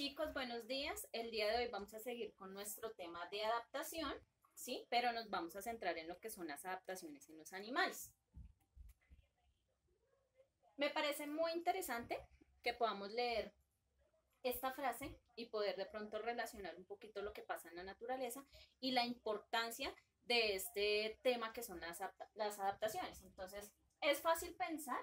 Chicos, buenos días. El día de hoy vamos a seguir con nuestro tema de adaptación, ¿sí? Pero nos vamos a centrar en lo que son las adaptaciones en los animales. Me parece muy interesante que podamos leer esta frase y poder de pronto relacionar un poquito lo que pasa en la naturaleza y la importancia de este tema que son las adaptaciones. Entonces, es fácil pensar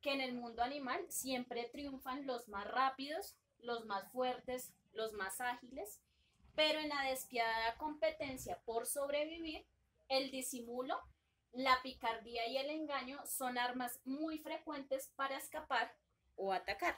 que en el mundo animal siempre triunfan los más rápidos, los más fuertes, los más ágiles, pero en la despiadada competencia por sobrevivir, el disimulo, la picardía y el engaño son armas muy frecuentes para escapar o atacar.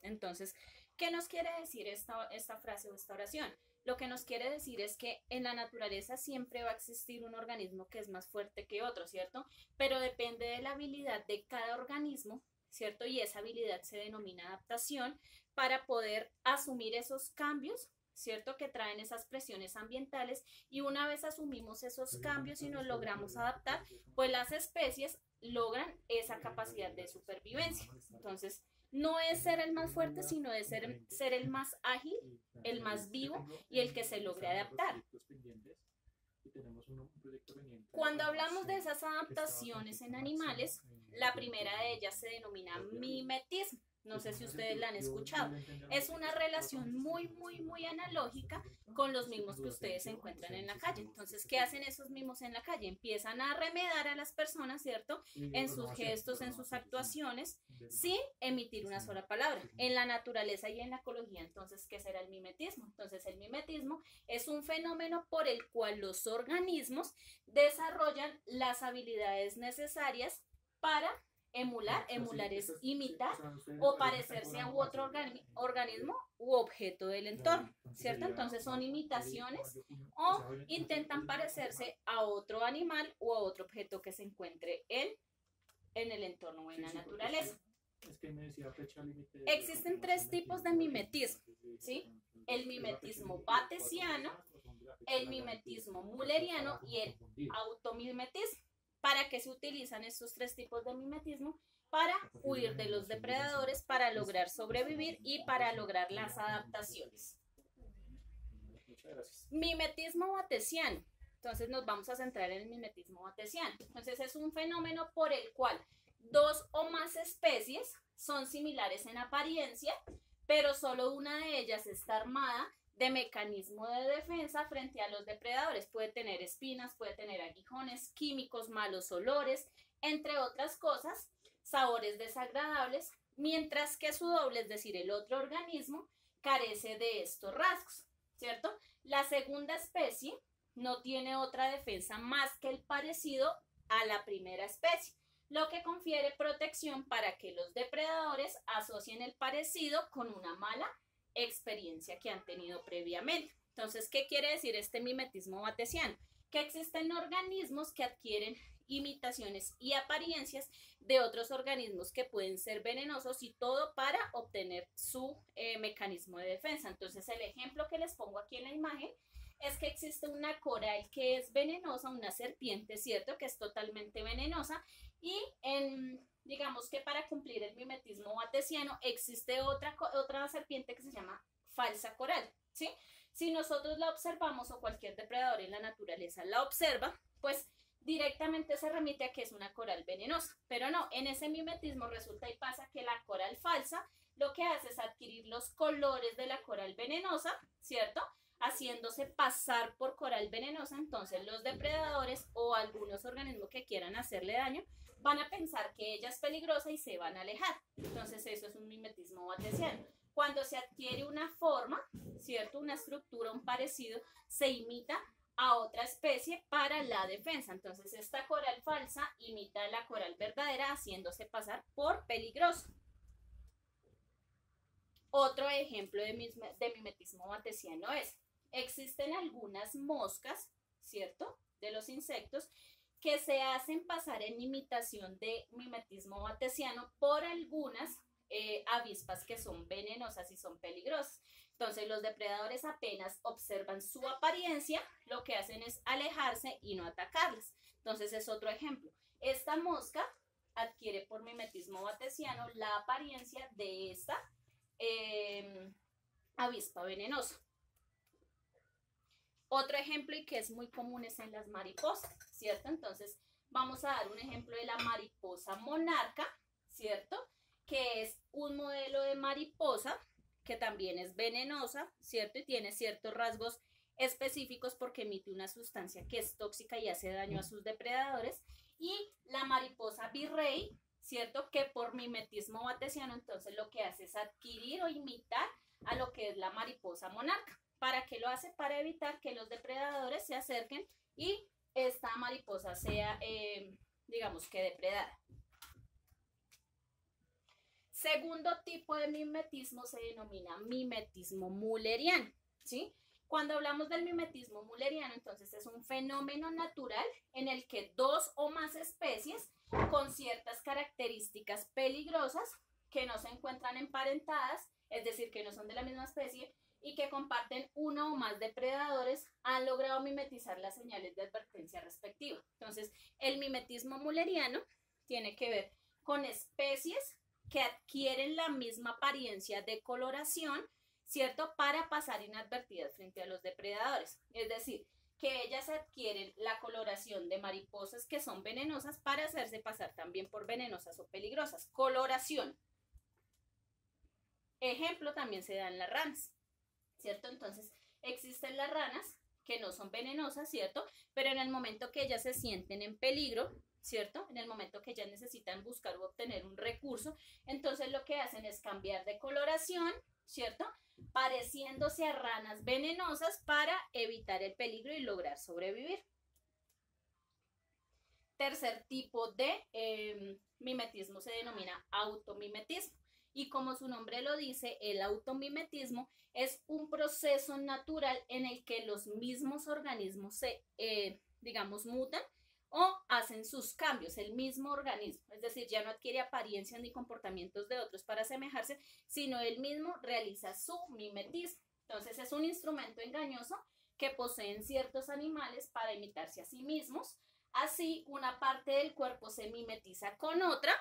Entonces, ¿qué nos quiere decir esta frase o esta oración? Lo que nos quiere decir es que en la naturaleza siempre va a existir un organismo que es más fuerte que otro, ¿cierto? Pero depende de la habilidad de cada organismo, ¿cierto? Y esa habilidad se denomina adaptación para poder asumir esos cambios, ¿cierto? Que traen esas presiones ambientales y una vez asumimos esos cambios y nos logramos adaptar, pues las especies logran esa capacidad de supervivencia. Entonces, no es ser el más fuerte, sino es ser el más ágil, el más vivo y el que se logre adaptar. Cuando hablamos de esas adaptaciones en animales, la primera de ellas se denomina mimetismo. No sé si ustedes la han escuchado. Es una relación muy analógica con los mimos que ustedes se encuentran en la calle. Entonces, ¿qué hacen esos mimos en la calle? Empiezan a remedar a las personas, ¿cierto? En sus gestos, en sus actuaciones, sin emitir una sola palabra. En la naturaleza y en la ecología, entonces, ¿qué será el mimetismo? Entonces, el mimetismo es un fenómeno por el cual los organismos desarrollan las habilidades necesarias para emular es imitar o parecerse a otro organismo u objeto del entorno, ¿cierto? Entonces son imitaciones o intentan parecerse a otro animal o a otro objeto que se encuentre en el entorno o en la naturaleza. Existen tres tipos de mimetismo, ¿sí? El mimetismo batesiano, el mimetismo mulleriano y el automimetismo. ¿Para qué se utilizan estos tres tipos de mimetismo? Para huir de los depredadores, para lograr sobrevivir y para lograr las adaptaciones. Mimetismo batesiano. Entonces nos vamos a centrar en el mimetismo batesiano. Entonces es un fenómeno por el cual dos o más especies son similares en apariencia, pero solo una de ellas está armada de mecanismo de defensa frente a los depredadores. Puede tener espinas, puede tener aguijones, químicos, malos olores, entre otras cosas, sabores desagradables, mientras que su doble, es decir, el otro organismo, carece de estos rasgos, ¿cierto? La segunda especie no tiene otra defensa más que el parecido a la primera especie, lo que confiere protección para que los depredadores asocien el parecido con una mala experiencia que han tenido previamente. Entonces, ¿qué quiere decir este mimetismo batesiano? Que existen organismos que adquieren imitaciones y apariencias de otros organismos que pueden ser venenosos y todo para obtener su mecanismo de defensa. Entonces, el ejemplo que les pongo aquí en la imagen es que existe una coral que es venenosa, una serpiente, ¿cierto? Que es totalmente venenosa y digamos que para cumplir el mimetismo batesiano existe otra serpiente que se llama falsa coral, ¿sí? Si nosotros la observamos o cualquier depredador en la naturaleza la observa, pues directamente se remite a que es una coral venenosa, pero no, en ese mimetismo resulta y pasa que la coral falsa lo que hace es adquirir los colores de la coral venenosa, ¿cierto? Haciéndose pasar por coral venenosa, entonces los depredadores o algunos organismos que quieran hacerle daño van a pensar que ella es peligrosa y se van a alejar. Entonces eso es un mimetismo batesiano. Cuando se adquiere una forma, ¿cierto? Una estructura, un parecido, se imita a otra especie para la defensa. Entonces esta coral falsa imita a la coral verdadera haciéndose pasar por peligroso. Otro ejemplo de mimetismo batesiano es, existen algunas moscas, ¿cierto? De los insectos que se hacen pasar en imitación de mimetismo batesiano por algunas avispas que son venenosas y son peligrosas. Entonces los depredadores apenas observan su apariencia, lo que hacen es alejarse y no atacarlas. Entonces es otro ejemplo. Esta mosca adquiere por mimetismo batesiano la apariencia de esta avispa venenosa. Otro ejemplo y que es muy común es en las mariposas, ¿cierto? Entonces vamos a dar un ejemplo de la mariposa monarca, ¿cierto? Que es un modelo de mariposa que también es venenosa, ¿cierto? Y tiene ciertos rasgos específicos porque emite una sustancia que es tóxica y hace daño a sus depredadores. Y la mariposa virrey, ¿cierto? Que por mimetismo batesiano, entonces lo que hace es adquirir o imitar a lo que es la mariposa monarca. ¿Para qué lo hace? Para evitar que los depredadores se acerquen y esta mariposa sea, digamos que depredada. Segundo tipo de mimetismo se denomina mimetismo mulleriano, ¿sí? Cuando hablamos del mimetismo mulleriano, entonces es un fenómeno natural en el que dos o más especies con ciertas características peligrosas que no se encuentran emparentadas, es decir, que no son de la misma especie, y que comparten uno o más depredadores, han logrado mimetizar las señales de advertencia respectivas. Entonces, el mimetismo mulleriano tiene que ver con especies que adquieren la misma apariencia de coloración, ¿cierto? Para pasar inadvertidas frente a los depredadores. Es decir, que ellas adquieren la coloración de mariposas que son venenosas para hacerse pasar también por venenosas o peligrosas. Coloración. Ejemplo también se da en las ranas, ¿cierto? Entonces, existen las ranas que no son venenosas, ¿cierto? Pero en el momento que ellas se sienten en peligro, ¿cierto? En el momento que ellas necesitan buscar o obtener un recurso, entonces lo que hacen es cambiar de coloración, ¿cierto? Pareciéndose a ranas venenosas para evitar el peligro y lograr sobrevivir. Tercer tipo de mimetismo se denomina automimetismo. Y como su nombre lo dice, el automimetismo es un proceso natural en el que los mismos organismos se, digamos, mutan o hacen sus cambios, el mismo organismo. Es decir, ya no adquiere apariencias ni comportamientos de otros para asemejarse, sino él mismo realiza su mimetismo. Entonces, es un instrumento engañoso que poseen ciertos animales para imitarse a sí mismos. Así, una parte del cuerpo se mimetiza con otra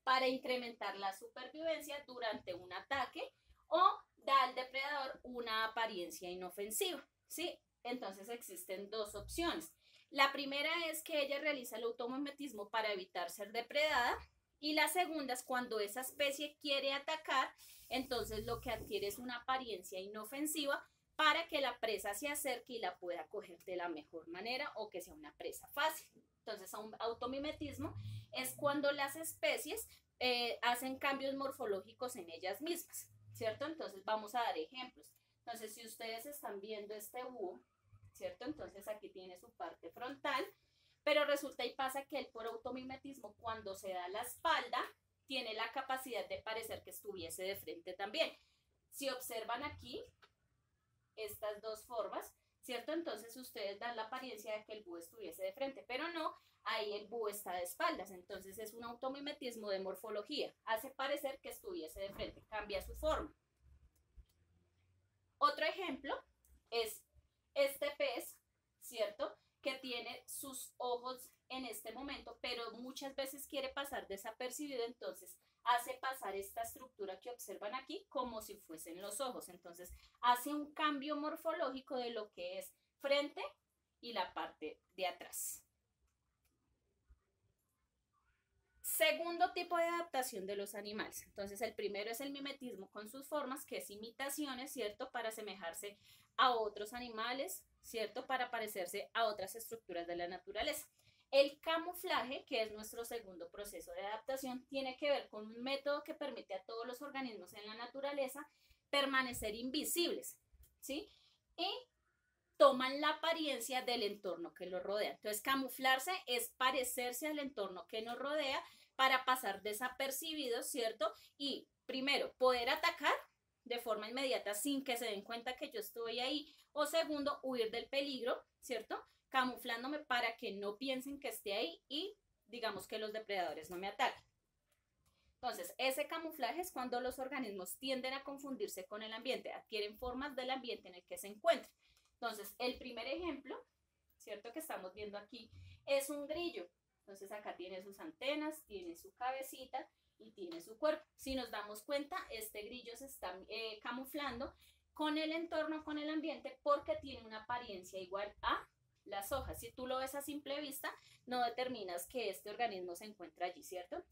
para incrementar la supervivencia durante un ataque o da al depredador una apariencia inofensiva, ¿sí? Entonces existen dos opciones. La primera es que ella realiza el automimetismo para evitar ser depredada y la segunda es cuando esa especie quiere atacar, entonces lo que adquiere es una apariencia inofensiva para que la presa se acerque y la pueda coger de la mejor manera o que sea una presa fácil. Entonces, un automimetismo es cuando las especies hacen cambios morfológicos en ellas mismas, ¿cierto? Entonces, vamos a dar ejemplos. Entonces, si ustedes están viendo este búho, ¿cierto? Entonces, aquí tiene su parte frontal, pero resulta y pasa que él por automimetismo, cuando se da la espalda, tiene la capacidad de parecer que estuviese de frente también. Si observan aquí estas dos formas, ¿cierto? Entonces ustedes dan la apariencia de que el búho estuviese de frente, pero no, ahí el búho está de espaldas, entonces es un automimetismo de morfología, hace parecer que estuviese de frente, cambia su forma. Otro ejemplo es este pez, ¿cierto? Que tiene sus ojos en este momento, pero muchas veces quiere pasar desapercibido, entonces hace pasar esta estructura que observan aquí como si fuesen los ojos. Entonces hace un cambio morfológico de lo que es frente y la parte de atrás. Segundo tipo de adaptación de los animales. Entonces el primero es el mimetismo con sus formas, que es imitaciones, ¿cierto? Para asemejarse a otros animales, ¿cierto? Para parecerse a otras estructuras de la naturaleza. El camuflaje, que es nuestro segundo proceso de adaptación, tiene que ver con un método que permite a todos los organismos en la naturaleza permanecer invisibles, ¿sí? Y toman la apariencia del entorno que los rodea. Entonces, camuflarse es parecerse al entorno que nos rodea para pasar desapercibidos, ¿cierto? Y primero, poder atacar de forma inmediata sin que se den cuenta que yo estoy ahí. O segundo, huir del peligro, ¿cierto? Camuflándome para que no piensen que esté ahí y digamos que los depredadores no me ataquen. Entonces, ese camuflaje es cuando los organismos tienden a confundirse con el ambiente, adquieren formas del ambiente en el que se encuentran. Entonces, el primer ejemplo, ¿cierto? Que estamos viendo aquí, es un grillo. Entonces, acá tiene sus antenas, tiene su cabecita y tiene su cuerpo. Si nos damos cuenta, este grillo se está camuflando con el entorno, con el ambiente, porque tiene una apariencia igual a las hojas. Si tú lo ves a simple vista, no determinas que este organismo se encuentra allí, ¿cierto?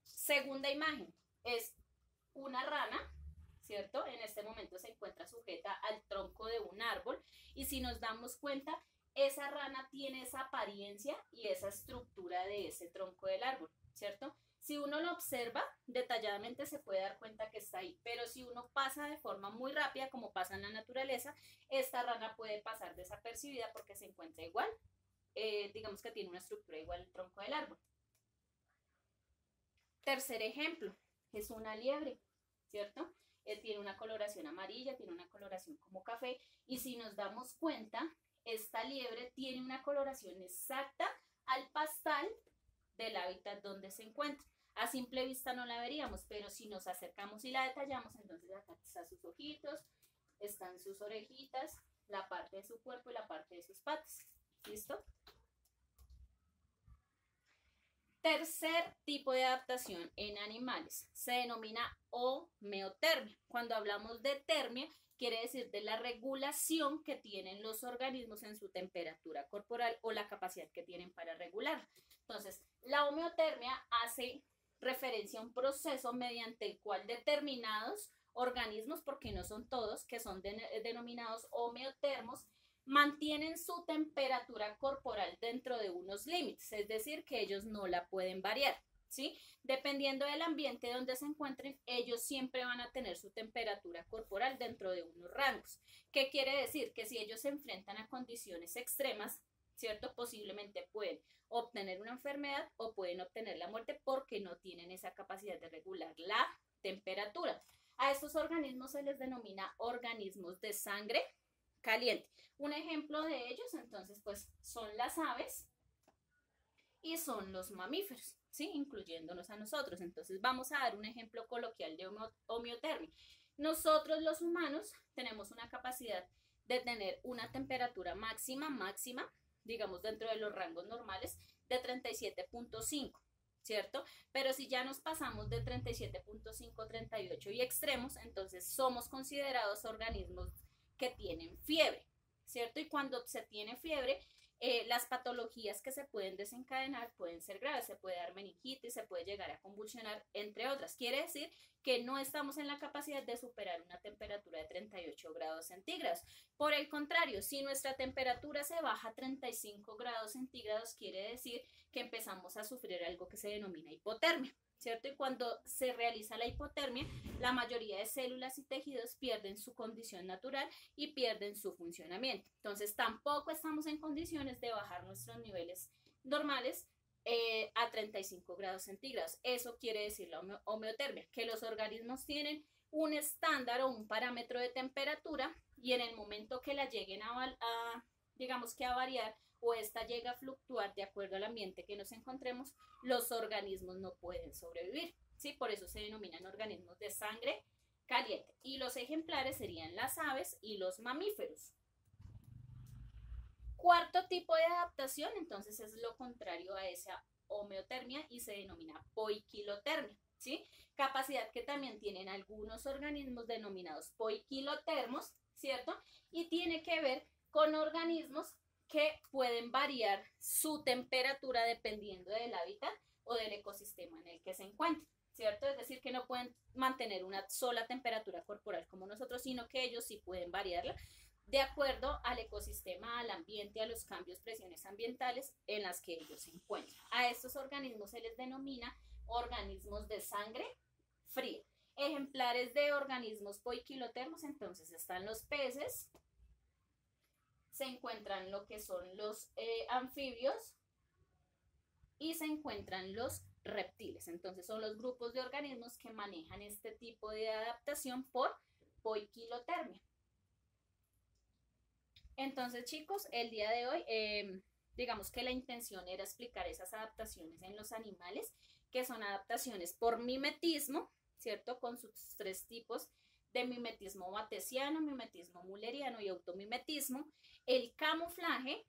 Segunda imagen es una rana, ¿cierto? En este momento se encuentra sujeta al tronco de un árbol y si nos damos cuenta, esa rana tiene esa apariencia y esa estructura de ese tronco del árbol, ¿cierto? Si uno lo observa detalladamente se puede dar cuenta que está ahí, pero si uno pasa de forma muy rápida, como pasa en la naturaleza, esta rana puede pasar desapercibida porque se encuentra igual, digamos que tiene una estructura igual al tronco del árbol. Tercer ejemplo, es una liebre, ¿cierto? Él tiene una coloración amarilla, tiene una coloración como café, y si nos damos cuenta, esta liebre tiene una coloración exacta al pastel del hábitat donde se encuentra. A simple vista no la veríamos, pero si nos acercamos y la detallamos, entonces acá están sus ojitos, están sus orejitas, la parte de su cuerpo y la parte de sus patas. ¿Listo? Tercer tipo de adaptación en animales se denomina homeotermia. Cuando hablamos de termia, quiere decir de la regulación que tienen los organismos en su temperatura corporal o la capacidad que tienen para regular. Entonces, la homeotermia hace referencia a un proceso mediante el cual determinados organismos, porque no son todos, que son denominados homeotermos, mantienen su temperatura corporal dentro de unos límites, es decir, que ellos no la pueden variar, ¿sí? Dependiendo del ambiente donde se encuentren, ellos siempre van a tener su temperatura corporal dentro de unos rangos. ¿Qué quiere decir? Que si ellos se enfrentan a condiciones extremas, ¿cierto? Posiblemente pueden obtener una enfermedad o pueden obtener la muerte porque no tienen esa capacidad de regular la temperatura. A estos organismos se les denomina organismos de sangre caliente. Un ejemplo de ellos, entonces, pues son las aves y son los mamíferos, ¿sí? Incluyéndonos a nosotros. Entonces, vamos a dar un ejemplo coloquial de homeotermia. Nosotros, los humanos, tenemos una capacidad de tener una temperatura máxima, digamos, dentro de los rangos normales, de 37.5. ¿Cierto? Pero si ya nos pasamos de 37.5, 38 y extremos, entonces somos considerados organismos que tienen fiebre, ¿cierto? Y cuando se tiene fiebre, las patologías que se pueden desencadenar pueden ser graves, se puede dar meningitis, se puede llegar a convulsionar, entre otras. Quiere decir que no estamos en la capacidad de superar una temperatura de 38 grados centígrados. Por el contrario, si nuestra temperatura se baja a 35 grados centígrados, quiere decir que empezamos a sufrir algo que se denomina hipotermia, ¿cierto? Y cuando se realiza la hipotermia, la mayoría de células y tejidos pierden su condición natural y pierden su funcionamiento. Entonces, tampoco estamos en condiciones de bajar nuestros niveles normales a 35 grados centígrados. Eso quiere decir la homeotermia, que los organismos tienen un estándar o un parámetro de temperatura y en el momento que la lleguen digamos que a variar o esta llega a fluctuar de acuerdo al ambiente que nos encontremos, los organismos no pueden sobrevivir, ¿sí? Por eso se denominan organismos de sangre caliente. Y los ejemplares serían las aves y los mamíferos. Cuarto tipo de adaptación, entonces, es lo contrario a esa homeotermia y se denomina poiquilotermia, ¿sí? Capacidad que también tienen algunos organismos denominados poiquilotermos, ¿cierto? Y tiene que ver con organismos que pueden variar su temperatura dependiendo del hábitat o del ecosistema en el que se encuentran, ¿cierto? Es decir, que no pueden mantener una sola temperatura corporal como nosotros, sino que ellos sí pueden variarla de acuerdo al ecosistema, al ambiente, a los cambios, presiones ambientales en las que ellos se encuentran. A estos organismos se les denomina organismos de sangre fría. Ejemplares de organismos poiquilotermos, entonces están los peces, se encuentran lo que son los anfibios y se encuentran los reptiles. Entonces son los grupos de organismos que manejan este tipo de adaptación por poiquilotermia. Entonces, chicos, el día de hoy, digamos que la intención era explicar esas adaptaciones en los animales, que son adaptaciones por mimetismo, ¿cierto? Con sus tres tipos de mimetismo batesiano, mimetismo mulleriano y automimetismo, el camuflaje,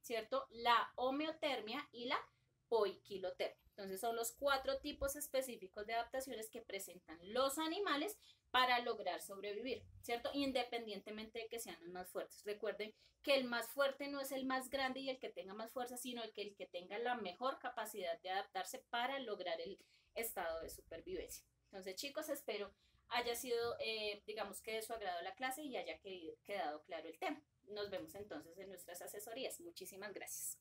¿cierto? La homeotermia y la poiquilotermia. Entonces son los 4 tipos específicos de adaptaciones que presentan los animales para lograr sobrevivir, ¿cierto? Independientemente de que sean los más fuertes. Recuerden que el más fuerte no es el más grande y el que tenga más fuerza, sino el que tenga la mejor capacidad de adaptarse para lograr el estado de supervivencia. Entonces, chicos, espero haya sido, digamos que de su agrado la clase y haya quedado claro el tema. Nos vemos entonces en nuestras asesorías. Muchísimas gracias.